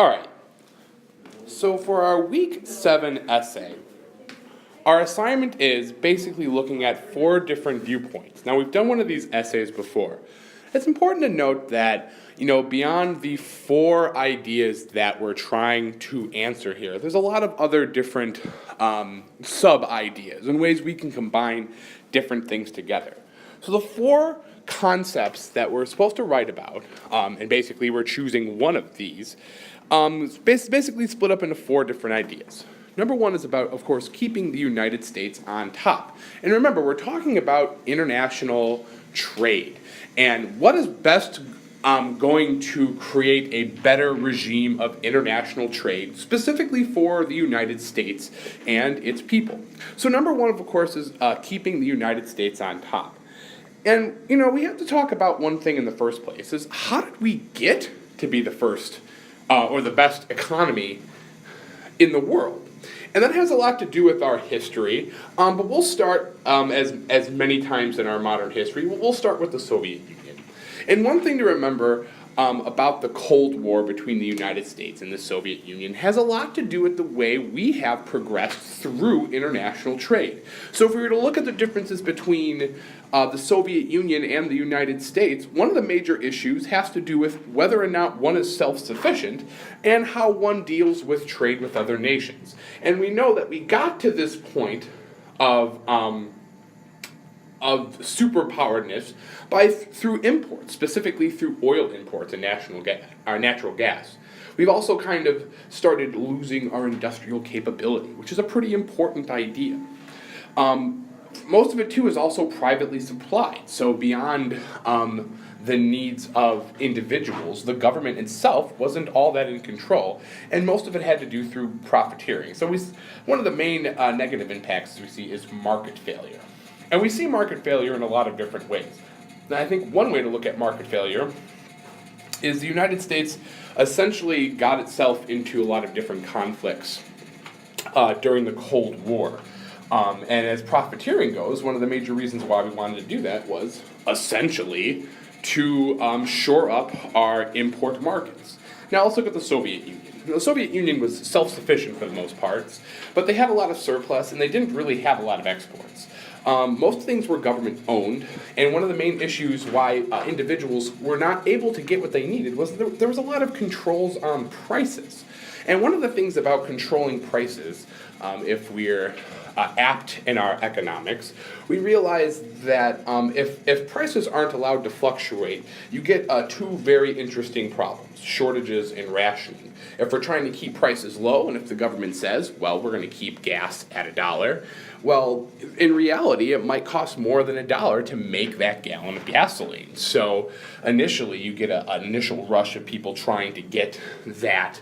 All right, so for our week 7 essay, our assignment is basically looking at 4 different viewpoints. Now, we've done one of these essays before. It's important to note that, beyond the 4 ideas that we're trying to answer here, there's a lot of other different sub-ideas and ways we can combine different things together. So the 4 concepts that we're supposed to write about, and basically we're choosing one of these, is basically split up into 4 different ideas. Number 1 is about, of course, keeping the United States on top. And remember, we're talking about international trade. And what is best going to create a better regime of international trade, specifically for the United States and its people? So number 1, of course, is keeping the United States on top. And, we have to talk about one thing in the first place, is how did we get to be the first or the best economy in the world? And that has a lot to do with our history, but we'll start, as many times in our modern history, we'll start with the Soviet Union. And one thing to remember about the Cold War between the United States and the Soviet Union has a lot to do with the way we have progressed through international trade. So if we were to look at the differences between the Soviet Union and the United States, one of the major issues has to do with whether or not one is self-sufficient and how one deals with trade with other nations. And we know that we got to this point of superpoweredness through imports, specifically through oil imports and natural gas. We've also kind of started losing our industrial capability, which is a pretty important idea. Most of it, too, is also privately supplied. So beyond the needs of individuals, the government itself wasn't all that in control, and most of it had to do through profiteering. So one of the main negative impacts we see is market failure. And we see market failure in a lot of different ways. And I think one way to look at market failure is the United States essentially got itself into a lot of different conflicts during the Cold War. And as profiteering goes, one of the major reasons why we wanted to do that was essentially to shore up our import markets. Now let's look at the Soviet Union. The Soviet Union was self-sufficient for the most parts, but they had a lot of surplus and they didn't really have a lot of exports. Most things were government-owned, and one of the main issues why individuals were not able to get what they needed was there was a lot of controls on prices. And one of the things about controlling prices, if we're apt in our economics, we realize that if prices aren't allowed to fluctuate, you get 2 very interesting problems: shortages and rationing. If we're trying to keep prices low, and if the government says, well, we're going to keep gas at $1, well, in reality, it might cost more than $1 to make that gallon of gasoline. So initially, you get an initial rush of people trying to get that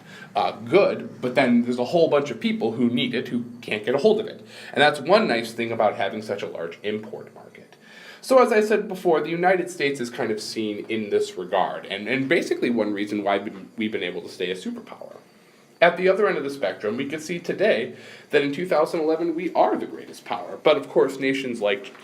good, but then there's a whole bunch of people who need it who can't get a hold of it. And that's one nice thing about having such a large import market. So as I said before, the United States is kind of seen in this regard, and basically one reason why we've been able to stay a superpower. At the other end of the spectrum, we can see today that in 2011 we are the greatest power. But of course, nations like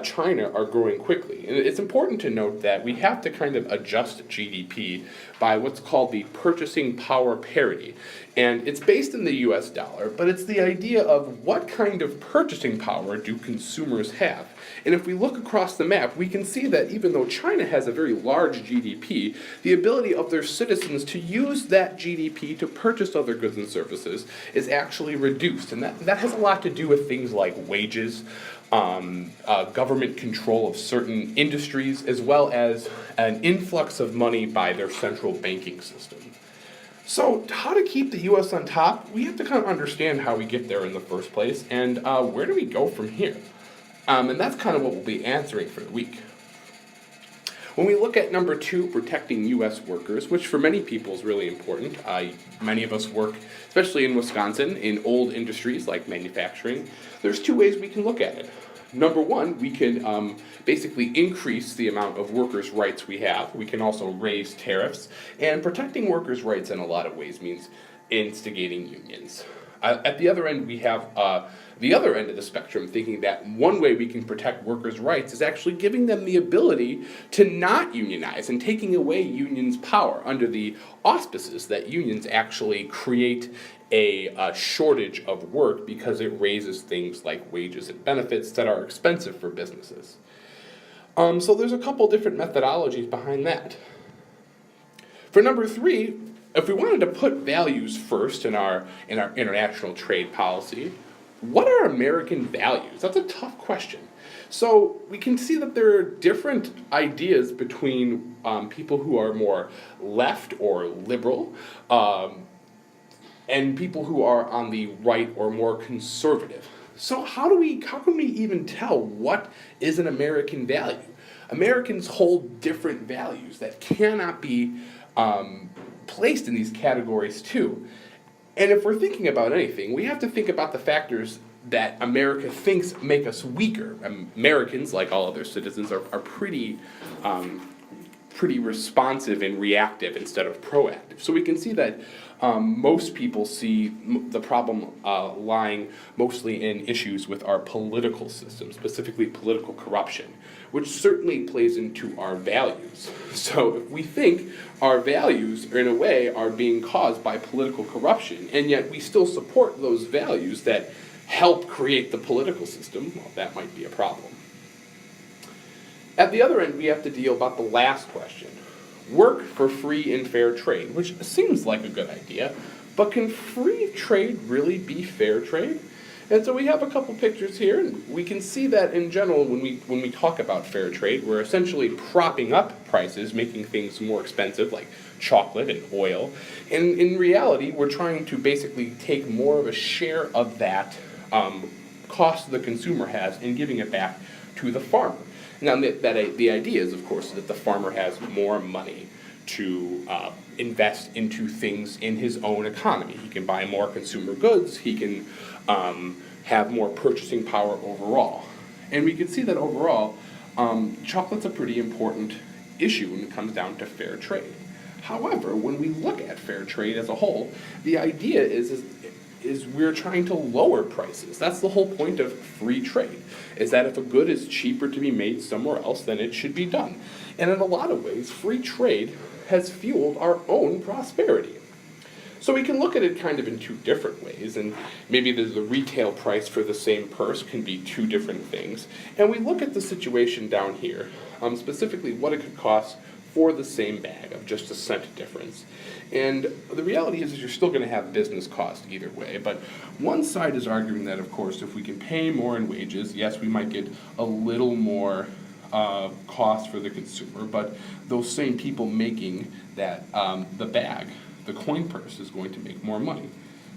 China are growing quickly. And it's important to note that we have to kind of adjust GDP by what's called the purchasing power parity. And it's based in the US dollar, but it's the idea of what kind of purchasing power do consumers have. And if we look across the map, we can see that even though China has a very large GDP, the ability of their citizens to use that GDP to purchase other goods and services is actually reduced. And that has a lot to do with things like wages, government control of certain industries, as well as an influx of money by their central banking system. So how to keep the U.S. on top? We have to kind of understand how we get there in the first place, and where do we go from here? And that's kind of what we'll be answering for the week. When we look at number 2, protecting U.S. workers, which for many people is really important. Many of us work, especially in Wisconsin, in old industries like manufacturing. There's 2 ways we can look at it. Number 1, we can basically increase the amount of workers' rights we have. We can also raise tariffs. And protecting workers' rights in a lot of ways means instigating unions. At the other end, we have the other end of the spectrum, thinking that one way we can protect workers' rights is actually giving them the ability to not unionize and taking away unions' power under the auspices that unions actually create a shortage of work because it raises things like wages and benefits that are expensive for businesses. So there's a couple different methodologies behind that. For number 3, if we wanted to put values first in our international trade policy, what are American values? That's a tough question. So we can see that there are different ideas between people who are more left or liberal, and people who are on the right or more conservative. So how can we even tell what is an American value? Americans hold different values that cannot be placed in these categories too. And if we're thinking about anything, we have to think about the factors that America thinks make us weaker. Americans, like all other citizens, are pretty responsive and reactive instead of proactive. So we can see that most people see the problem lying mostly in issues with our political system, specifically political corruption, which certainly plays into our values. So if we think our values, in a way, are being caused by political corruption, and yet we still support those values that help create the political system, well, that might be a problem. At the other end, we have to deal about the last question. Work for free and fair trade, which seems like a good idea, but can free trade really be fair trade? And so we have a couple pictures here, and we can see that in general when we talk about fair trade, we're essentially propping up prices, making things more expensive, like chocolate and oil. And in reality, we're trying to basically take more of a share of that cost the consumer has and giving it back to the farmer. Now, the idea is, of course, that the farmer has more money to invest into things in his own economy. He can buy more consumer goods. He can have more purchasing power overall. And we can see that overall, chocolate's a pretty important issue when it comes down to fair trade. However, when we look at fair trade as a whole, the idea is we're trying to lower prices. That's the whole point of free trade, is that if a good is cheaper to be made somewhere else, then it should be done. And in a lot of ways, free trade has fueled our own prosperity. So we can look at it kind of in two different ways, and maybe the retail price for the same purse can be two different things. And we look at the situation down here, specifically what it could cost for the same bag of just a cent difference. And the reality is you're still going to have business cost either way, but one side is arguing that, of course, if we can pay more in wages, yes, we might get a little more cost for the consumer, but those same people making that the bag, the coin purse, is going to make more money.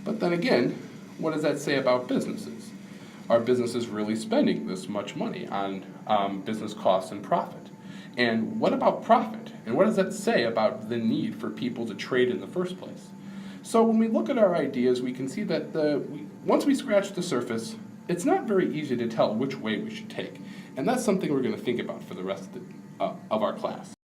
But then again, what does that say about businesses? Are businesses really spending this much money on business costs and profit? And what about profit? And what does that say about the need for people to trade in the first place? So when we look at our ideas, we can see that once we scratch the surface, it's not very easy to tell which way we should take. And that's something we're going to think about for the rest of our class.